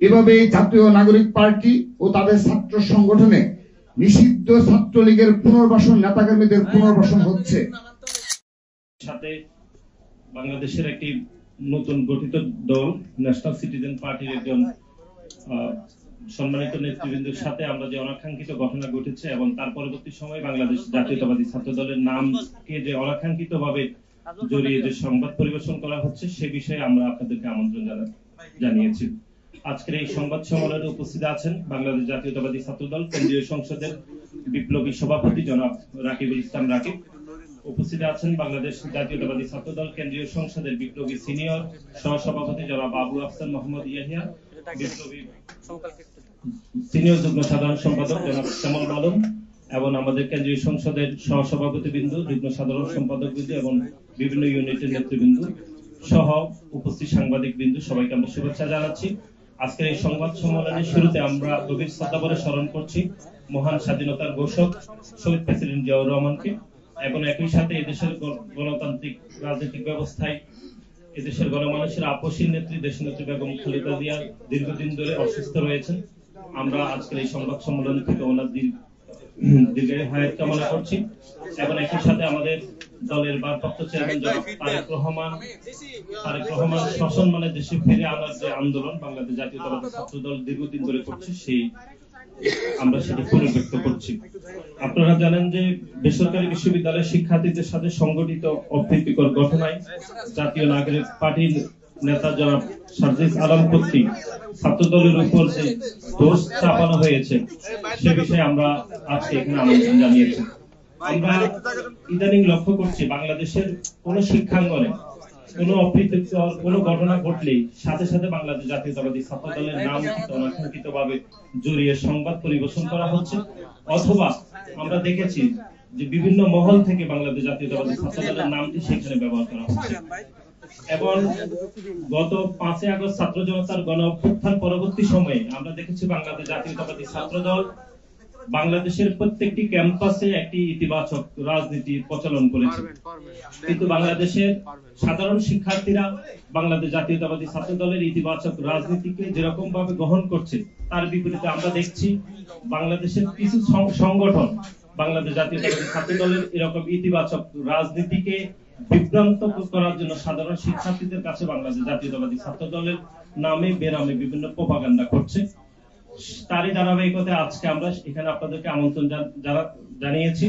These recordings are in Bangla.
এভাবে জাতীয় নাগরিক পার্টি ও তাদের ছাত্র সংগঠনে নিষিদ্ধ ছাত্রলীগের পুনর্বাসন, নেতাকর্মীদের পুনর্বাসন হচ্ছে। সাথে বাংলাদেশের একটি নতুন গঠিত দল ন্যাশনাল সিটিজেন পার্টির একজন সম্মানিত নেতৃবৃন্দের সাথে আমরা যে অনাকাঙ্ক্ষিত ঘটনা ঘটেছে এবং তার পরবর্তী সময় বাংলাদেশ জাতীয়তাবাদী ছাত্র দলের নামকে যে অনাকাঙ্ক্ষিত ভাবে জড়িয়ে যে সংবাদ পরিবেশন করা হচ্ছে সে বিষয়ে আমরা আপনাদেরকে আমন্ত্রণ জানিয়েছি। আজকের এই সংবাদ সম্মেলনে উপস্থিত আছেন বাংলাদেশ জাতীয়তাবাদী ছাত্র দল কেন্দ্রীয় সংসদের বিপ্লবী সভাপতি জনাব রাকিবুল ইসলাম রাকিব, উপস্থিত আছেন বাংলাদেশ জাতীয়তাবাদী ছাত্র দল কেন্দ্রীয় সংসদের বিপ্লবী সিনিয়র সহসভাপতি জনাব আবু আফসার মোহাম্মদ ইয়াহিয়া, বিপ্লবী সিনিয়র যুগ্ম সাধারণ সম্পাদক জনাব শ্যামল আলম এবং আমাদের কেন্দ্রীয় সংসদের সহসভাপতিবৃন্দ, যুগ্ম সাধারণ সম্পাদকবৃন্দ এবং বিভিন্ন ইউনিটের নেতৃবৃন্দ সহ উপস্থিত সাংবাদিক বৃন্দ, সবাইকে আমরা শুভেচ্ছা জানাচ্ছি। আজকের এই সংবাদ সম্মেলনের শুরুতে আমরা গভীর শ্রদ্ধা ভরে স্মরণ করছি মহান স্বাধীনতার ঘোষক শহীদ প্রেসিডেন্ট জিয়াউর রহমানকে এবং একই সাথে এদেশের গণতান্ত্রিক রাজনৈতিক ব্যবস্থায় এদেশের গণমানুষের আপসীর নেত্রী দেশনেত্রী বেগম খালেদা জিয়া দীর্ঘদিন ধরে অসুস্থ রয়েছেন। আমরা আজকের এই সংবাদ সম্মেলন থেকে ওনার দীর্ঘায়ু হায়াত কামনা করছি এবং একই সাথে আমাদের দলের ভারপ্রাপ্ত চেয়ারম্যান জনাব তারেক রহমান সসম্মানে দেশে ফিরে আনার যে আন্দোলন বাংলাদেশ জাতীয়তাবাদী ছাত্র দল দীর্ঘদিন ধরে করছে সেই আমরা সেটা পুনর্ব্যক্ত করছি। আপনারা জানেন যে বেসরকারি বিশ্ববিদ্যালয়ের শিক্ষার্থীদের সাথে সংগঠিত অপ্রীতিকর ঘটনায় জাতীয় নাগরিক পার্টির নেতা জনাব সার্জিস আলম কর্তৃক ছাত্র দলের উপর যে দোষ চাপানো হয়েছে সে বিষয়ে আমরা আজকে এখানে আমন্ত্রণ জানিয়েছি। আমরা ইদানিং লক্ষ্য করছি বাংলাদেশের কোন শিক্ষাঙ্গনে কোন অপ্রীতিকর কোন ঘটনা ঘটলেই সাথে সাথে বাংলাদেশ জাতীয়তাবাদী ছাত্র দলের নাম অনাকাঙ্ক্ষিত ভাবে জড়িয়ে সংবাদ পরিবেশন করা হচ্ছে, অথবা আমরা দেখেছি যে বিভিন্ন মহল থেকে বাংলাদেশ জাতীয়তাবাদী ছাত্র দলের নামটি সেখানে ব্যবহার করা হচ্ছে। এবং গত 5 আগস্ট ছাত্র জনতার গণ অভ্যুত্থান পরবর্তী সময়ে আমরা দেখেছি বাংলাদেশ জাতীয়তাবাদী ছাত্র দল বাংলাদেশের প্রত্যেকটি ক্যাম্পাসে একটি ইতিবাচক রাজনীতি প্রচলন করেছে, কিন্তু বাংলাদেশের সাধারণ শিক্ষার্থীরা বাংলাদেশ জাতীয়তাবাদী ছাত্র দলের ইতিবাচক রাজনীতিকে যেরকম ভাবে গ্রহণ করছে তার বিপরীতে আমরা দেখছি বাংলাদেশের কিছু সংগঠন বাংলাদেশ জাতীয়তাবাদী ছাত্র দলের এরকম ইতিবাচক রাজনীতিকে বিভ্রান্ত করার জন্য সাধারণ শিক্ষার্থীদের কাছে বাংলাদেশ জাতীয়তাবাদী ছাত্র দলের নামে বেনামে বিভিন্ন প্রোপাগান্ডা করছে। তারই ধারাবাহিকতায় আজকে আমরা এখানে আপনাদেরকে আমন্ত্রণ জানিয়েছি।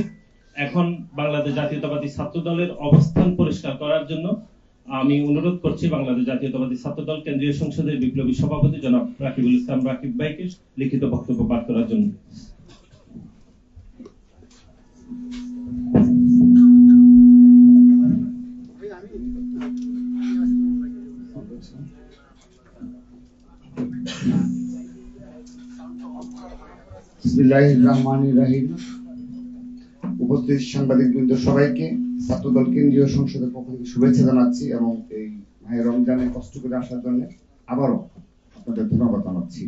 এখন বাংলাদেশ জাতীয়তাবাদী ছাত্র দলের অবস্থান পরিষ্কার করার জন্য আমি অনুরোধ করছি বাংলাদেশ জাতীয়তাবাদী ছাত্র দল কেন্দ্রীয় সংসদের বিপ্লবী সভাপতি জনাব রাকিবুল ইসলাম রাকিব ভাইকে লিখিত বক্তব্য পাঠ করার জন্য। বিসমিল্লাহির রহমানির রহিম। উপস্থিত সাংবাদিকবৃন্দ সবাইকে ছাত্রদল কেন্দ্রীয় সংসদের পক্ষ থেকে শুভেচ্ছা জানাচ্ছি এবং এই মাহে রমজানে কষ্ট করে আসার জন্য আবারও আপনাদের ধন্যবাদ জানাচ্ছি।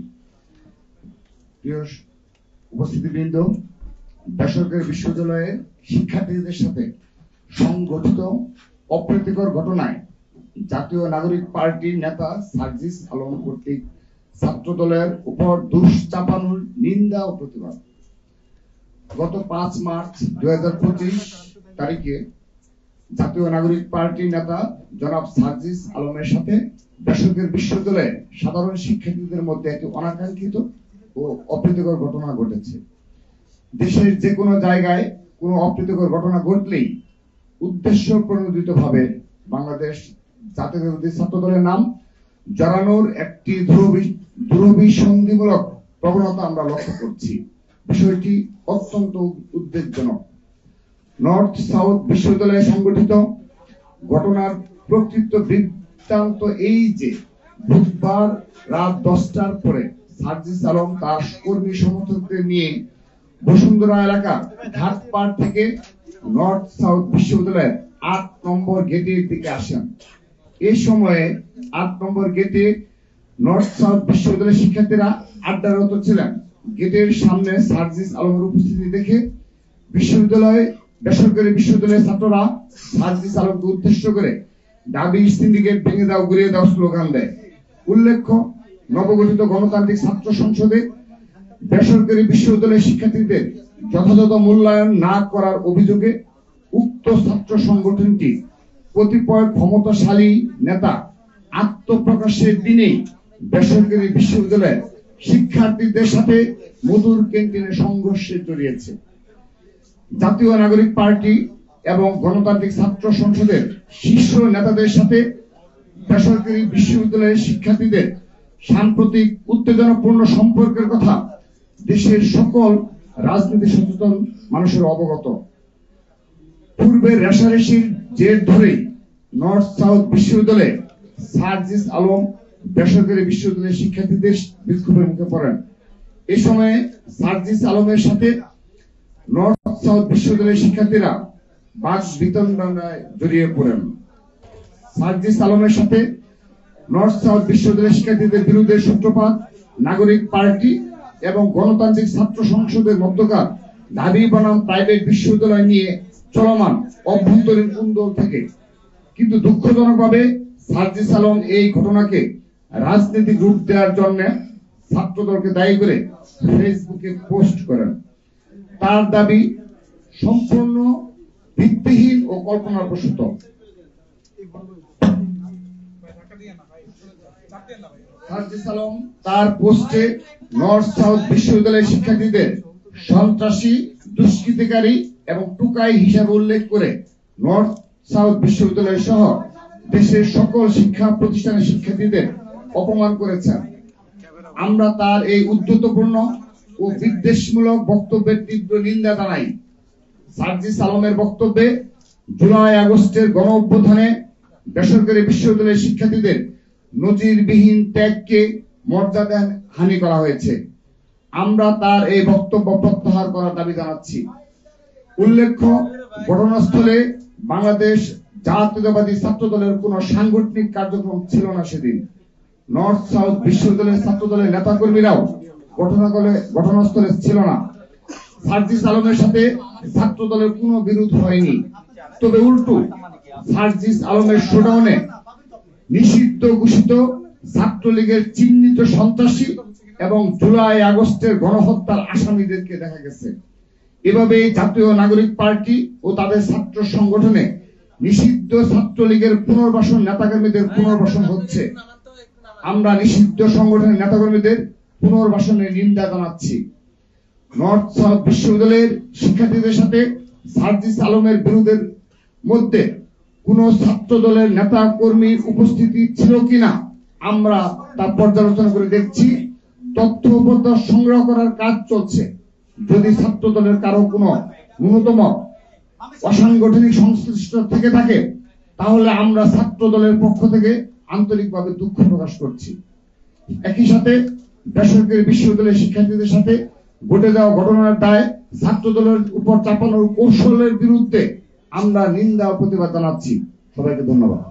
প্রিয় উপস্থিতিবৃন্দ, বেসরকারি বিশ্ববিদ্যালয়ের শিক্ষার্থীদের সাথে সংগঠিত অপ্রীতিকর ঘটনায় জাতীয় নাগরিক পার্টির নেতা সার্জিস আলম কর্তৃক ছাত্র দলের উপর দোষ চাপানোর নিন্দা ও প্রতিবাদ। গত 5 মার্চ 2025 তারিখে জাতীয় নাগরিক পার্টির নেতা জনাব সার্জিস আলমের সাথে বেসরকারি বিশ্ববিদ্যালয়ের সাধারণ শিক্ষার্থীদের মধ্যে একটি অনাকাঙ্ক্ষিত ও অপ্রীতিকর ঘটনা ঘটেছে। দেশের যে কোনো জায়গায় কোনো অপ্রীতিকর ঘটনা ঘটলেই উদ্দেশ্য প্রণোদিত ভাবে বাংলাদেশ জাতীয়তাবাদী ছাত্র দলের নাম জড়ানোর একটি দুরভিসন্ধিমূলক প্রবণতা আমরা লক্ষ্য করছি। বিষয়টি অত্যন্ত উদ্বেগজনক। নর্থ সাউথ বিশ্ববিদ্যালয়ে সংগঠিত ঘটনার প্রকৃত বৃত্তান্ত এই যে বুধবার রাত 10টার পরে সার্জিস আলম তার কর্মী সমর্থকদের নিয়ে বসুন্ধরা এলাকার ঘাটপাড় থেকে নর্থ সাউথ বিশ্ববিদ্যালয়ের 8 নম্বর গেটের দিকে আসেন। এই সময়ে 8 নম্বর গেটে নর্থ সাউথ বিশ্ববিদ্যালয়ের শিক্ষার্থীরা আড্ডারত ছিলেন। গেটের সামনে সার্জিস আলমের উপস্থিতি দেখে বেসরকারি বিশ্ববিদ্যালয়ের ছাত্ররা সার্জিস আলমকে উদ্দেশ্য করে দাবি সিন্ডিকেট ভেঙে দাও, ঘুরিয়ে দাও স্লোগান দেয়। উল্লেখ্য, নবগঠিত গণতান্ত্রিক ছাত্র সংসদে বেসরকারি বিশ্ববিদ্যালয়ের শিক্ষার্থীদের যথাযথ মূল্যায়ন না করার অভিযোগে উক্ত ছাত্র সংগঠনটি কতিপয় ক্ষমতাশালী নেতা আত্মপ্রকাশের দিনেই বেসরকারি বিশ্ববিদ্যালয়ের শিক্ষার্থীদের সাথে মধুর ক্যান্টিনে সংঘর্ষে জড়িয়েছে। জাতীয় নাগরিক পার্টি এবং গণতান্ত্রিক ছাত্র সংসদের শীর্ষ নেতাদের সাথে বেসরকারি বিশ্ববিদ্যালয়ের শিক্ষার্থীদের সাম্প্রতিক উত্তেজনাপূর্ণ সম্পর্কের কথা দেশের সকল রাজনীতি সচেতন মানুষের অবগত। পূর্বে রেশারেশির জের ধরেই নর্থ সাউথ বিশ্ববিদ্যালয়ে সার্জিস আলম বেসরকারি বিশ্ববিদ্যালয়ের শিক্ষার্থীদের বিক্ষোভের মুখে পড়েন। এ সময়ে সার্জিস আলমের সাথে নর্থ সাউথ বিশ্ববিদ্যালয়ের শিক্ষার্থীরা বাক বিতণ্ডায় জড়িয়ে পড়েন। সার্জিস আলমের সাথে নর্থ সাউথ বিশ্ববিদ্যালয়ের শিক্ষার্থীদের বিরুদ্ধে সূত্রপাত নাগরিক পার্টি এবং গণতান্ত্রিক ছাত্র সংসদের মধ্যকার দাবি বনাম প্রাইভেট বিশ্ববিদ্যালয় নিয়ে চলমান অভ্যন্তরীণ কুন্দল থেকে। কিন্তু দুঃখজনকভাবে সার্জিস আলম এই ঘটনাকে রাজনৈতিক রূপ দেওয়ার জন্য ছাত্রদলকে দায়ী করে ফেসবুকে পোস্ট করেন। তার দাবি সম্পূর্ণ ভিত্তিহীন ও কল্পনাপ্রসূত। সার্জিস আলম তার পোস্টে নর্থ সাউথ বিশ্ববিদ্যালয়ের শিক্ষার্থীদের সন্ত্রাসী, দুষ্কৃতিকারী এবং টুকাই হিসাবে উল্লেখ করে নর্থ সাউথ বিশ্ববিদ্যালয় সহ দেশের সকল শিক্ষা প্রতিষ্ঠানের শিক্ষার্থীদের অপমান করেছেন। আমরা তার এই উদ্ধতপূর্ণ ও বিদ্বেষমূলক বক্তব্যের তীব্র নিন্দা জানাই। সার্জিস আলমের বক্তব্যে জুলাই আগস্টের গণ অভ্যুত্থানে বেসরকারি বিশ্ববিদ্যালয়ের শিক্ষার্থীদের নজিরবিহীন ত্যাগকে মর্যাদা হানি করা হয়েছে। আমরা তার এই বক্তব্য প্রত্যাহার করার দাবি জানাচ্ছি। উল্লেখ্য, ঘটনাস্থলে বাংলাদেশ জাতীয়তাবাদী ছাত্রদলের কোন সাংগঠনিক কার্যক্রম ছিল না সেদিন। নর্থ সাউথ বিশ্ববিদ্যালয়ের ছাত্রদলের নেতাকর্মীরাও ঘটনাস্থলে ছিল না। সার্জিস আলমের সাথে ছাত্রদলের কোনো বিরোধ হয়নি। তবে উল্টো সার্জিস আলমের শোডাউনে নিষিদ্ধ ঘোষিত ছাত্রলীগের চিহ্নিত সন্ত্রাসী এবং জুলাই আগস্টের গণহত্যার আসামিদেরকে দেখা গেছে। এভাবে জাতীয় নাগরিক পার্টি ও তাদের ছাত্র সংগঠনে নিষিদ্ধ ছাত্রলীগের পুনর্বাসন নেতাকর্মীদের পুনর্বাসন হচ্ছে। আমরা নিষিদ্ধ সংগঠনের নেতাকর্মীদের পুনর্বাসনের নিন্দা জানাচ্ছি। নর্থ সাউথ বিশ্ববিদ্যালয়ের শিক্ষার্থীদের সাথে সার্জিস আলমের বিরোধের মধ্যে কোন ছাত্র দলের নেতা কর্মীর উপস্থিতি ছিল কিনা আমরা তা পর্যালোচনা করে দেখছি। তথ্য উপত্যা সংগ্রহ করার কাজ চলছে। যদি ছাত্র দলের কারো কোনো ন্যূনতম অসাংগঠনিক সংশ্লিষ্ট থেকে থাকে তাহলে আমরা ছাত্র দলের পক্ষ থেকে আন্তরিকভাবে দুঃখ প্রকাশ করছি। একই সাথে বেসরকারি বিশ্ববিদ্যালয়ের শিক্ষার্থীদের সাথে ঘটে যাওয়া ঘটনার দায় ছাত্র দলের উপর চাপানোর কৌশলের বিরুদ্ধে আমরা নিন্দা ও প্রতিবাদ জানাচ্ছি। সবাইকে ধন্যবাদ।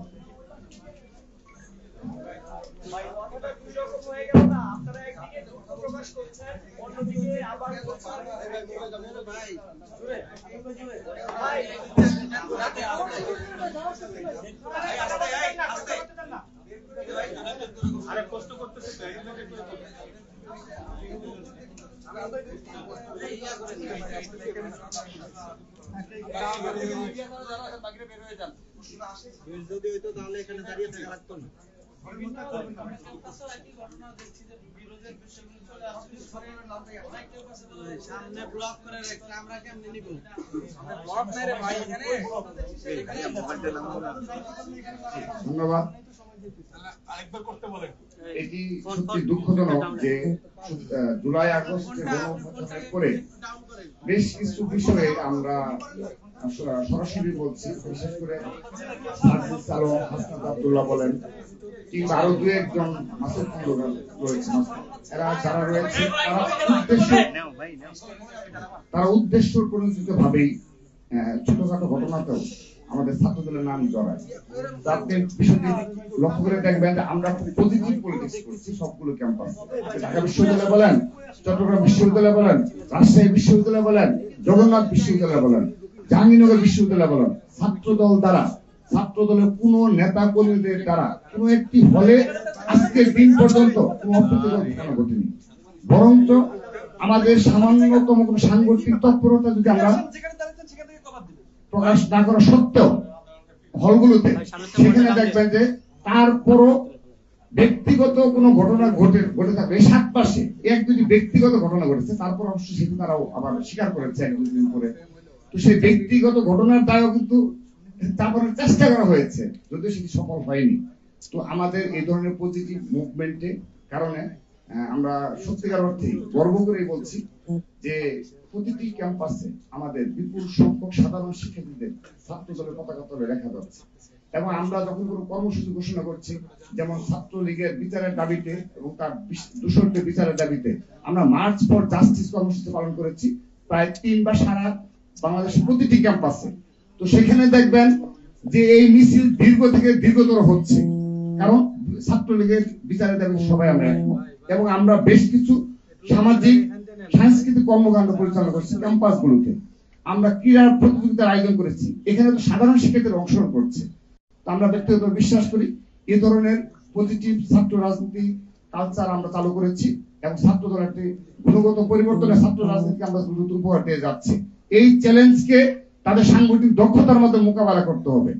যদি হইতো তাহলে এখানে দাঁড়িয়ে থাকা লাগতো না। সামনে ব্লক করে রাখলে আমরা কেমনে নিব? ব্লক মেরে ভাই এখানে ধন্যবাদ। এটি সত্যি দুঃখজনক যে জুলাই আগস্টে গণঅভ্যুত্থানের পরে বেশ কিছু বিষয়ে আমরা সরাসরি বলছি, বিশেষ করে সার্জিস আলম, হাসনাত আব্দুল্লাহ বলেন কিংবা আরো দু একজন মাসুদ রয়েছে, এরা যারা রয়েছে তারা উদ্দেশ্য প্রণোদিত ভাবেই ছোটখাটো ঘটনাতেও আমাদের ছাত্র দলের নাম জড়ায়। আপনি বিষয়টি লক্ষ্য করে দেখবেন যে আমরা খুব পজিটিভ পলিটিক্স করছি সবগুলো ক্যাম্পাস। ঢাকা বিশ্ববিদ্যালয় বলেন, চট্টগ্রাম বিশ্ববিদ্যালয় বলেন, রাজশাহী বিশ্ববিদ্যালয় বলেন, জগন্নাথ বিশ্ববিদ্যালয় বলেন, জাহাঙ্গীরনগর বিশ্ববিদ্যালয় বলেন, ছাত্র দল দ্বারা ছাত্র দলের কোন নেতা কর্মীদের দ্বারা কোন একটি হলে আজকের দিন পর্যন্ত কোন অপ্রীতিকর ঘটনা ঘটেনি। বরঞ্চ আমাদের সামান্যতম কোন সাংগঠনিক তৎপরতা যদি আমরা প্রকাশ না করা সত্ত্বেও হলগুলোতে, সেখানে দেখবেন যে তারপরও ব্যক্তিগত কোনো ঘটনা ঘটে থাকবে 7 মাসে 1-2টি ব্যক্তিগত ঘটনা ঘটেছে, তারপর অবশ্য সেটা তারাও আবার স্বীকার করেছে 1-2 দিন পরে। তো সেই ব্যক্তিগত ঘটনার দায়ও কিন্তু চাপানোর চেষ্টা করা হয়েছে, যদিও সেটি সফল হয়নি। তো আমাদের এই ধরনের পজিটিভ মুভমেন্টে কারণে আমরা সত্যিকার অর্থে গর্ব করেই বলছি যে প্রতিটি ক্যাম্পাসে আমাদের বিপুল সংখ্যক সাধারণ শিক্ষার্থীদের ছাত্র দলের পতাকা তলে দেখা যাচ্ছে। এবং আমরা যখন কোনো কর্মসূচি ঘোষণা করছি, যেমন ছাত্রলীগের বিচারের দাবিতে এবং তার দূষণের বিচারের দাবিতে আমরা মার্চ ফর জাস্টিস কর্মসূচি পালন করেছি প্রায় 3 বা সারা বাংলাদেশের প্রতিটি ক্যাম্পাসে। তো সেখানে দেখবেন যে এই মিছিল দীর্ঘ থেকে দীর্ঘতর হচ্ছে, কারণ ছাত্রলীগের বিচারের দাবিতে সবাই আমরা একমত। এবং আমরা বেশ কিছু সামাজিক সাংস্কৃতিক কর্মকাণ্ড পরিচালনা করছি ক্যাম্পাসগুলোতে। আমরা ক্রীড়া প্রতিযোগিতার আয়োজন করেছি, এখানে তো সাধারণ শিক্ষার্থীরা অংশগ্রহণ করছে। তো আমরা ব্যক্তিগত বিশ্বাস করি এই ধরনের পজিটিভ ছাত্র রাজনীতি কালচার আমরা চালু করেছি এবং ছাত্র দল একটি গুণগত পরিবর্তনে ছাত্র রাজনীতিকে আমরা দ্রুত উপহার দিয়ে যাচ্ছি। এই চ্যালেঞ্জকে তাদের সাংগঠনিক দক্ষতার মধ্যে মোকাবেলা করতে হবে,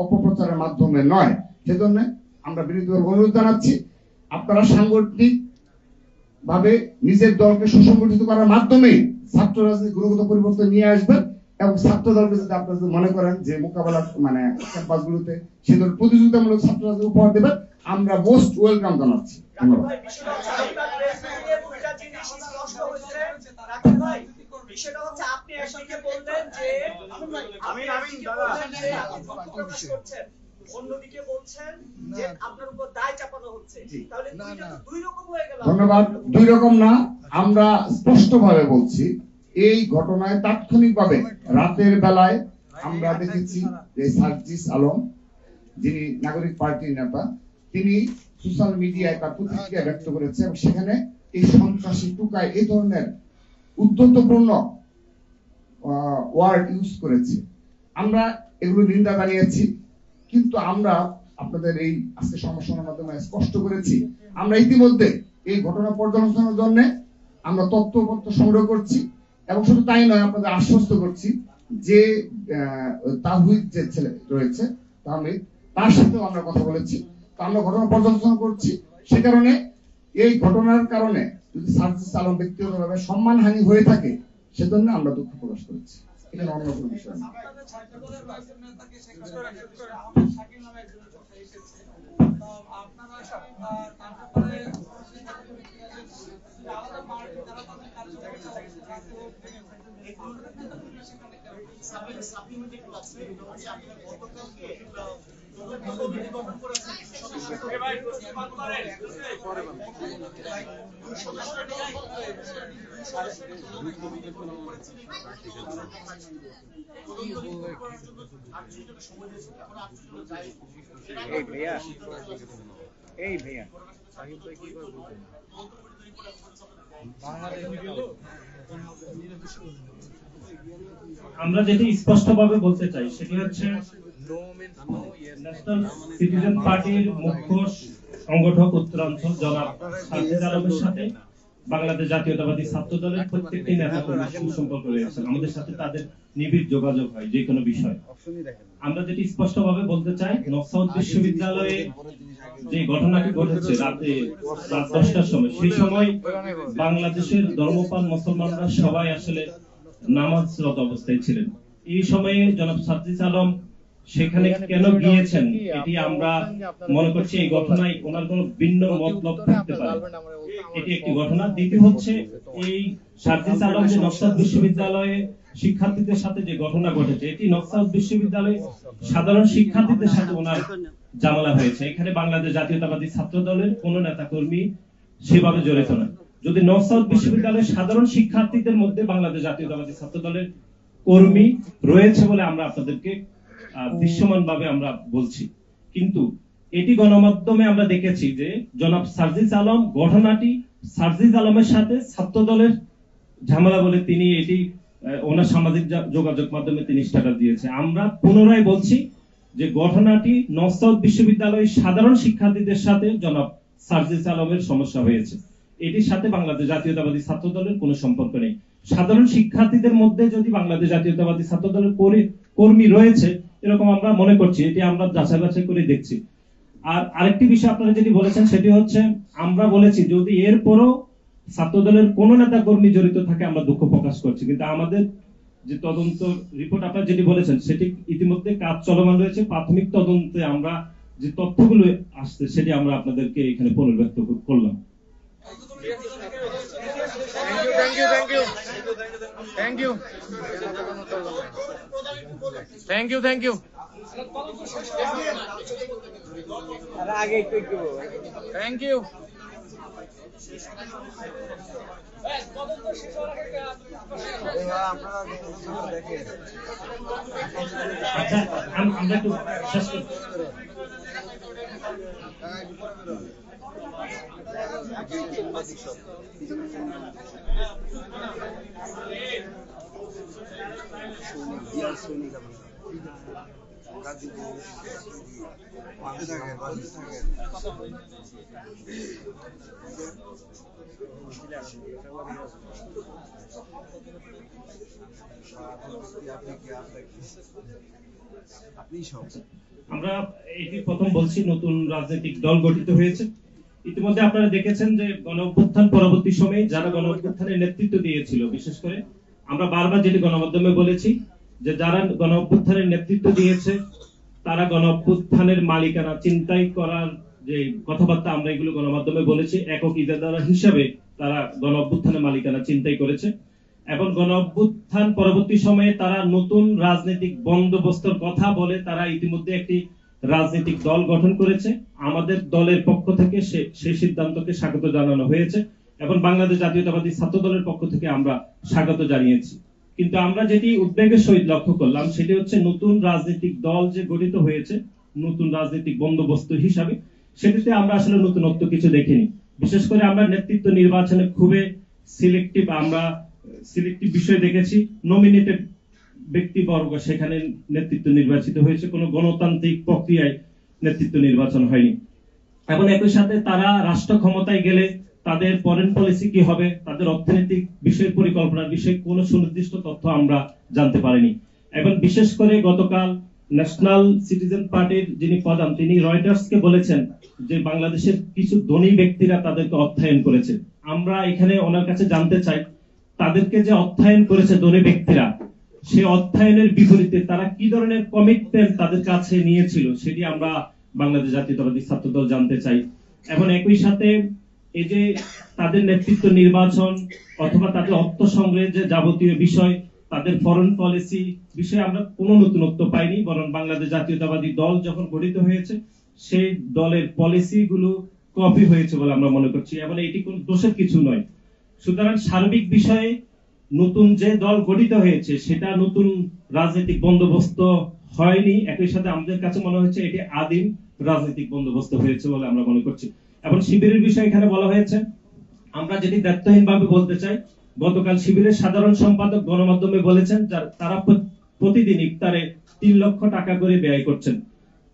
অপপ্রচারের মাধ্যমে নয়। সেজন্য আমরা বিনীতভাবে অনুরোধ জানাচ্ছি, আপনারা সাংগঠনিক ভাবে নিজের দলকে সুসংগঠিত করার মাধ্যমে ছাত্র রাজনীতি গুণগত পরিবর্তন নিয়ে আসবেন। এবং ছাত্র দলকে যদি আপনারা মনে করেন যে মোকাবেলা ক্যাম্পাসগুলোতে সে ধরনের প্রতিযোগিতামূলক ছাত্র রাজনীতি উপহার দেবেন, আমরা মোস্ট ওয়েলকাম জানাচ্ছি। ধন্যবাদ। বিষয়টা হচ্ছে আপনি একদিকে বললেন যে অন্যদিকে বলছেন যে আপনার উপর দায় চাপানো হচ্ছে, তাহলে দুই রকম হয়ে গেল। ধন্যবাদ। দুই রকম না, আমরা স্পষ্টভাবে বলছি এই ঘটনায় তাৎক্ষণিকভাবে রাতের বেলায় আমরা দেখেছি যে সার্জিস আলম, যিনি নাগরিক পার্টির নেতা, তিনি সোশ্যাল মিডিয়ায় তার প্রতিক্রিয়া ব্যক্ত করেছে এবং সেখানে এই সন্ত্রাসী টুকায় এই ধরনের উদ্ধতপূর্ণ ওয়ার্ড ইউজ করেছে। আমরা এগুলো নিন্দা জানিয়েছি, কিন্তু আমরা আপনাদের এই আজকে সংবাদের মাধ্যমে স্পষ্ট করেছি আমরা ইতিমধ্যে এই ঘটনা পর্যালোচনার জন্য আমরা তথ্যপত্র সংগ্রহ করছি এবং শুধু তাই নয়, আপনাদের আশ্বস্ত করছি যে তাহিদ যে ছেলে রয়েছে তাহমিদ, তার সাথেও আমরা কথা বলেছি। তো আমরা ঘটনা পর্যালোচনা করছি, সে কারণে এই ঘটনার কারণে যদি সার্জিস আলম ব্যক্তিগতভাবে সম্মানহানি হয়ে থাকে সেজন্য আমরা দুঃখ প্রকাশ করছি। এখানে অন্য কোনো বিষয় না। এই ভাইয়া আমরা যেটি স্পষ্টভাবে বলতে চাই সেটি হচ্ছে ন্যাশনাল সিটিজেন পার্টির মুখ্য সংগঠক উত্তরাঞ্চল জনাব সার্জিস আলমের সাথে বাংলাদেশ জাতীয়তাবাদী ছাত্র দলের প্রত্যেকটি নেতা কর্মীর সুসম্পর্ক রয়েছে। আমাদের সাথে তাদের নিবিড় যোগাযোগ হয় যে কোনো বিষয়। আমরা যেটি স্পষ্টভাবে বলতে চাই, নকশাউদ বিশ্ববিদ্যালয়ে যে ঘটনাটি ঘটেছে রাত 10টার সময়, সেই সময় বাংলাদেশের ধর্মপ্রাণ মুসলমানরা সবাই আসলে নামাজরত অবস্থায় ছিলেন। এই সময়ে জনাব সার্জিস আলম সেখানে কেন গিয়েছেন এটি আমরা মনে করছি এই ঘটনায় ওনার কোনো ভিন্ন মতলব থাকতে পারে, এটি একটি ঘটনা। দ্বিতীয় হচ্ছে এই সার্জিস আলম যে নকশাউদ বিশ্ববিদ্যালয়ে শিক্ষার্থীদের সাথে যে ঘটনা ঘটেছে, এটি নকশাউদ বিশ্ববিদ্যালয়ে সাধারণ শিক্ষার্থীদের সাথে ওনার ঝামেলা হয়েছে। এখানে বাংলাদেশ জাতীয়তাবাদী ছাত্র দলের কোন নেতা কর্মী সেভাবে জড়িত না। যদি নকশাউদ বিশ্ববিদ্যালয়ের সাধারণ শিক্ষার্থীদের মধ্যে বাংলাদেশ জাতীয়তাবাদী ছাত্র দলের কর্মী রয়েছে বলে আমরা আপনাদেরকে দৃশ্যমান ভাবে আমরা বলছি, কিন্তু এটি গণমাধ্যমে আমরা দেখেছি যে জনাব সার্জিস আলম ঘটনাটি সার্জিস আলমের সাথে ছাত্র দলের ঝামেলা বলে তিনি এটি ওনার সামাজিক যোগাযোগ মাধ্যমে তিনি স্ট্যাটাস দিয়েছে। আমরা পুনরায় বলছি যে ঘটনাটি নর্থ সাউথ বিশ্ববিদ্যালয়ের সাধারণ শিক্ষার্থীদের সাথে জনাব সার্জিস আলমের সমস্যা হয়েছে। এটির সাথে বাংলাদেশ জাতীয়তাবাদী ছাত্র দলের কোনো সম্পর্ক নেই। সাধারণ শিক্ষার্থীদের মধ্যে যদি বাংলাদেশ জাতীয়তাবাদী ছাত্র দলের কর্মী রয়েছে এরকম আমরা মনে করছি, এটি আমরা যাচাই বাছাই করে দেখছি। আর আরেকটি বিষয় আপনারা যেটি বলেছেন সেটি হচ্ছে, আমরা বলেছি যদি এরপরও ছাত্র দলের কোন নেতা কর্মী জড়িত থাকে আমরা দুঃখ প্রকাশ করছি, কিন্তু আমাদের যে তদন্ত রিপোর্ট আপনারা যেটি বলেছেন সেটি ইতিমধ্যে কাজ চলমান রয়েছে। প্রাথমিক তদন্তে আমরা যে তথ্যগুলো আসছে সেটি আমরা আপনাদেরকে এখানে পুনর্ব্যক্ত করলাম। Thank you. Thank you. আচ্ছা, আমরা একটু শেষ করি। আমরা এটি প্রথম বলছি, নতুন রাজনৈতিক দল গঠিত হয়েছে। ইতিমধ্যে আপনারা দেখেছেন যে গণ অভ্যুত্থান পরবর্তী সময়ে যারা গণ অভ্যুত্থানের নেতৃত্ব দিয়েছিল, বিশেষ করে আমরা বারবার যেটি গণমাধ্যমে বলেছি যে যারা গণ অভ্যুত্থানের নেতৃত্ব দিয়েছে তারা গণ অভ্যুত্থানের মালিকানা চিন্তাই করার যে কথাবার্তা আমরা এগুলো গণমাধ্যমে বলেছি, একক ইজারা হিসাবে তারা গণ অভ্যুত্থানের মালিকানা চিন্তাই করেছে। এবং গণ অভ্যুত্থান পরবর্তী সময়ে তারা নতুন রাজনৈতিক বন্দোবস্তের কথা বলে তারা ইতিমধ্যে একটি রাজনৈতিক দল গঠন করেছে। আমাদের দলের পক্ষ থেকে সেই সিদ্ধান্তকে স্বাগত জানানো হয়েছে এবং বাংলাদেশ জাতীয়তাবাদী ছাত্র দলের পক্ষ থেকে আমরা স্বাগত জানিয়েছি। কিন্তু আমরা যেটি উদ্বেগের সহিত লক্ষ্য করলাম সেটি হচ্ছে নতুন রাজনৈতিক দল যে গঠিত হয়েছে নতুন রাজনৈতিক বন্দোবস্ত হিসাবে, সেটিতে আমরা আসলে নতুনত্ব কিছু দেখিনি। বিশেষ করে আমরা নেতৃত্ব নির্বাচনে খুবই সিলেক্টিভ বিষয় দেখেছি। নমিনেটেড ব্যক্তিবর্গ সেখানে নেতৃত্ব নির্বাচিত হয়েছে, কোনো গণতান্ত্রিক প্রক্রিয়ায় নেতৃত্ব নির্বাচন হয়নি। এবং একই সাথে তারা রাষ্ট্র ক্ষমতায় গেলে তাদের ফরেন পলিসি কি হবে, তাদের অর্থনৈতিক বিষয় পরিকল্পনার বিষয়ে কোনো সুনির্দিষ্ট তথ্য আমরা জানতে পারিনি। এবং বিশেষ করে গতকাল ন্যাশনাল সিটিজেন পার্টির যিনি প্রধান তিনি রয়টার্সকে বলেছেন যে বাংলাদেশের কিছু ধনী ব্যক্তিরা তাদেরকে অর্থায়ন করেছে। আমরা এখানে ওনার কাছে জানতে চাই তাদেরকে যে অর্থায়ন করেছে ধনী ব্যক্তিরা, সেই অর্থায়নের বিপরীতে তারা কি ধরনের কমিটমেন্ট তাদের কাছে নিয়েছিল সেটি আমরা বাংলাদেশ জাতীয়তাবাদী ছাত্র দল জানতে চাই। এবং একই সাথে এই যে তাদের নেতৃত্ব নির্বাচন অথবা তাদের অর্থ সংগ্রহের যে যাবতীয় বিষয়, তাদের ফরেন পলিসি বিষয়ে আমরা কোনো নতুনত্ব পাইনি, বরং বাংলাদেশ জাতীয়তাবাদী দল যখন গঠিত হয়েছে সেই দলের পলিসি গুলো কপি হয়েছে বলে আমরা মনে করছি এবং এটি কোনো দোষের কিছু নয়। সুতরাং সার্বিক বিষয়ে নতুন যে দল গঠিত হয়েছে সেটা নতুন রাজনৈতিক বন্দোবস্ত হয়নি, একই সাথে আমাদের কাছে মনে হচ্ছে এটি আদিম রাজনৈতিক বন্দোবস্ত হয়েছে বলে আমরা মনে করছি। এবং শিবিরের বিষয়ে এখানে বলা হয়েছে, আমরা যেটি দায়িত্বহীনভাবে বলতে চাই, গতকাল শিবিরের সাধারণ সম্পাদক গণমাধ্যমে বলেছেন তারা প্রতিদিন ইফতারে 3 লক্ষ টাকা করে ব্যয় করছেন।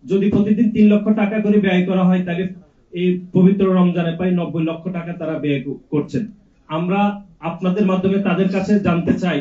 যদি প্রতিদিন 3 লক্ষ টাকা করে ব্যয় করা হয় তাহলে এই পবিত্র রমজানে প্রায় 90 লক্ষ টাকা তারা ব্যয় করছেন। আমরা আপনাদের মাধ্যমে তাদের কাছে জানতে চাই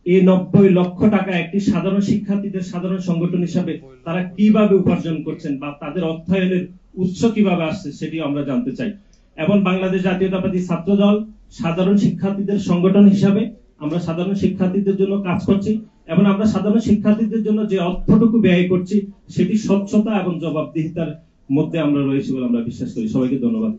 এই 90 লক্ষ টাকা একটি সাধারণ শিক্ষার্থীদের সাধারণ সংগঠন হিসাবে তারা কিভাবে উপার্জন করছেন বা তাদের অর্থায়নের উৎস কিভাবে আসছে সেটি আমরা জানতে চাই। এবং বাংলাদেশ জাতীয়তাবাদী ছাত্র দল সাধারণ শিক্ষার্থীদের সংগঠন হিসাবে আমরা সাধারণ শিক্ষার্থীদের জন্য কাজ করছি এবং আমরা সাধারণ শিক্ষার্থীদের জন্য যে অর্থটুকু ব্যয় করছি সেটি স্বচ্ছতা এবং জবাবদিহিতার মধ্যে আমরা রয়েছি বলে আমরা বিশ্বাস করি। সবাইকে ধন্যবাদ।